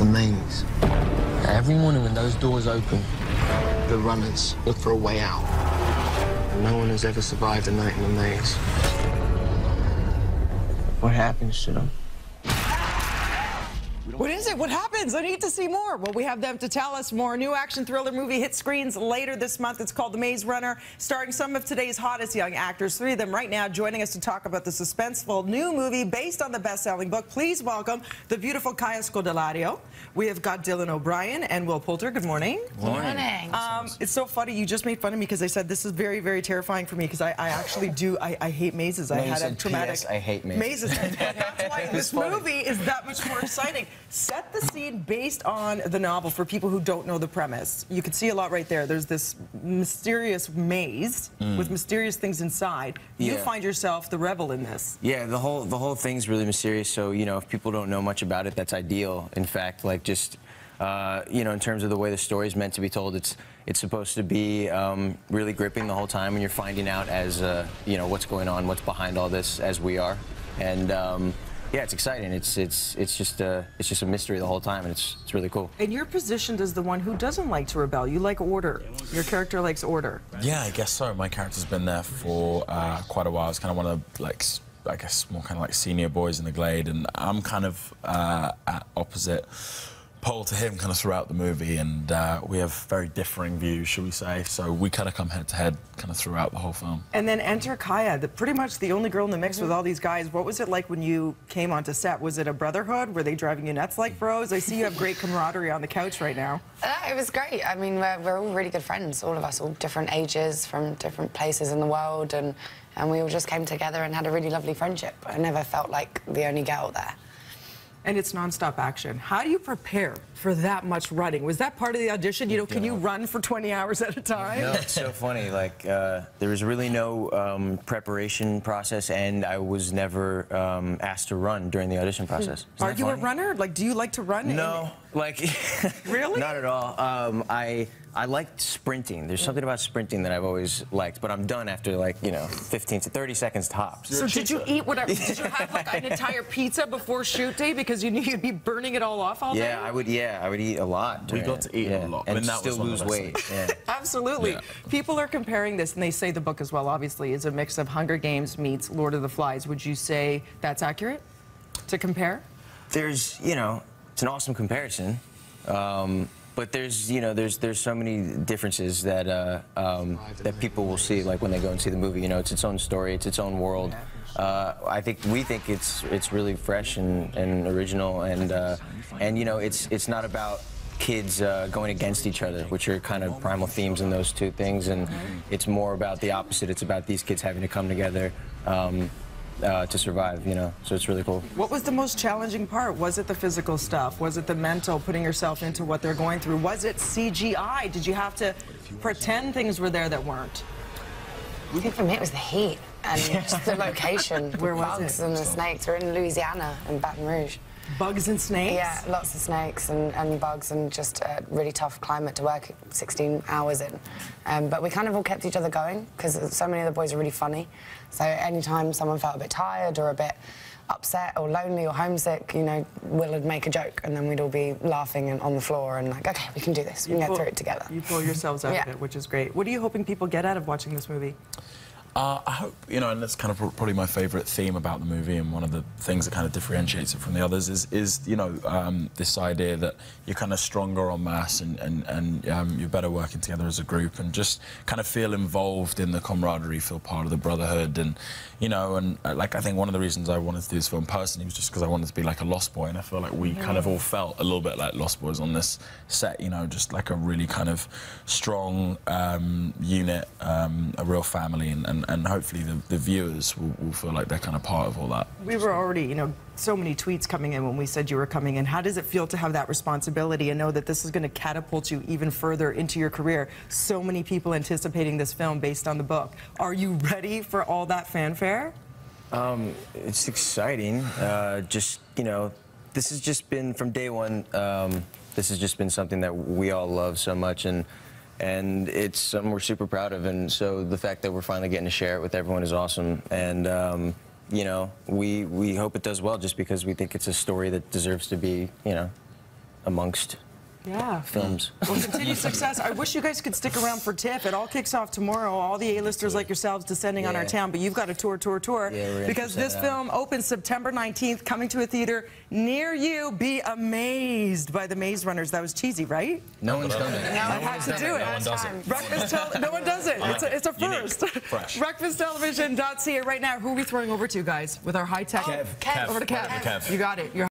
the maze. Every morning when those doors open, the runners look for a way out. And no one has ever survived a night in the maze. What happens to them? What is it? What happens? I need to see more. Well, we have them to tell us more. New action thriller movie hits screens later this month. It's called The Maze Runner, starring some of today's hottest young actors. Three of them right now joining us to talk about the suspenseful new movie based on the best-selling book. Please welcome the beautiful Kaya Scodelario. We have got Dylan O'Brien and Will Poulter. Good morning. Good morning. It's so funny. You just made fun of me because I said this is very, very terrifying for me because I actually do. I hate mazes. No, I had a traumatic. PS, I hate mazes. That's why this movie is that much more exciting. Set the scene based on the novel for people who don't know the premise. You can see a lot right there. There's this mysterious maze with mysterious things inside. You find yourself the rebel in this. Yeah, the whole thing's really mysterious. So you know, if people don't know much about it, that's ideal. In fact, like just you know, in terms of the way the story is meant to be told, it's supposed to be really gripping the whole time, and you're finding out as you know what's going on, what's behind all this, as we are, and. Yeah, it's exciting. It's just a mystery the whole time, and it's really cool. And you're positioned as the one who doesn't like to rebel. You like order. Your character likes order. Yeah, I guess so. My character's been there for quite a while. It's kind of one of like, I guess, more kind of like senior boys in the Glade, and I'm kind of at opposite pole to him kind of throughout the movie, and we have very differing views, shall we say. So we kind of come head to head kind of throughout the whole film. And then enter Kaya, pretty much the only girl in the mix with all these guys. What was it like when you came onto set? Was it a brotherhood? Were they driving you nuts like bros? I see you have great camaraderie on the couch right now. It was great. I mean, we're all really good friends, all of us, all different ages, from different places in the world, and we all just came together and had a really lovely friendship. I never felt like the only girl there. And it's non-stop action. How do you prepare for that much running? Was that part of the audition? You know, can you run for 20 hours at a time? No, it's so funny. Like, there was really no preparation process, and I was never asked to run during the audition process. Are you a runner? Like, do you like to run? No, like, really? Not at all. I liked sprinting. There's something about sprinting that I've always liked, but I'm done after, like, you know, 15 to 30 seconds tops. So did you eat whatever? Did you have like an entire pizza before shoot day because you knew you'd be burning it all off all day? Yeah, I would eat a lot. We got to eat a lot, and and that still was lose weight. Yeah. Absolutely. Yeah. People are comparing this, and they say the book as well, obviously, is a mix of Hunger Games meets Lord of the Flies. Would you say that's accurate to compare? There's, you know, it's an awesome comparison. But there's, you know, there's so many differences that that people will see, like when they go and see the movie. You know, it's its own story, it's its own world. We think it's really fresh and original, and you know, it's not about kids going against each other, which are kind of primal themes in those two things, and it's more about the opposite. It's about these kids having to come together. To survive, you know, so it's really cool. What was the most challenging part? Was it the physical stuff? Was it the mental, putting yourself into what they're going through? Was it CGI? Did you have to pretend things were there that weren't? I think for me it was the heat and just the location. Where was bugs it? and the snakes. We're in Louisiana, in Baton Rouge. Bugs and snakes? Yeah, lots of snakes and bugs, and just a really tough climate to work 16 hours in. But we kind of all kept each other going because so many of the boys are really funny. So anytime someone felt a bit tired or a bit upset or lonely or homesick, you know, Will would make a joke, and then we'd all be laughing and on the floor and like, okay, we can do this. We can get through it together. You pull yourselves out of it, which is great. What are you hoping people get out of watching this movie? I hope, you know, and that's kind of probably my favourite theme about the movie, and one of the things that kind of differentiates it from the others is you know, this idea that you're kind of stronger en masse, and you're better working together as a group, and just kind of feel involved in the camaraderie, feel part of the brotherhood, and you know, and like I think one of the reasons I wanted to do this film personally was just because I wanted to be like a Lost Boy, and I feel like we kind of all felt a little bit like Lost Boys on this set, you know, just like a really kind of strong unit, a real family, and hopefully the viewers will feel like they're kind of part of all that. We were already, you know, so many tweets coming in when we said you were coming in. How does it feel to have that responsibility and know that this is going to catapult you even further into your career? So many people anticipating this film based on the book. Are you ready for all that fanfare? It's exciting. Just, you know, this has just been, from day one, this has just been something that we all love so much, and it's something we're super proud of, and so the fact that we're finally getting to share it with everyone is awesome, and you know, we hope it does well, just because we think it's a story that deserves to be, you know, amongst Yeah. films. Well, continued success. I wish you guys could stick around for TIFF. It all kicks off tomorrow. All the A-listers like yourselves descending on our town, but you've got a tour. Yeah, because this film opens September 19th, coming to a theater near you. Be amazed by the Maze Runners. That was cheesy, right? No one's done it. I had to do it. No one does it. No one does it. It's a first. Fresh. BreakfastTelevision.ca right now. Who are we throwing over to, guys, with our high-tech? Kev. Over to Kev. Kev. You got it. You're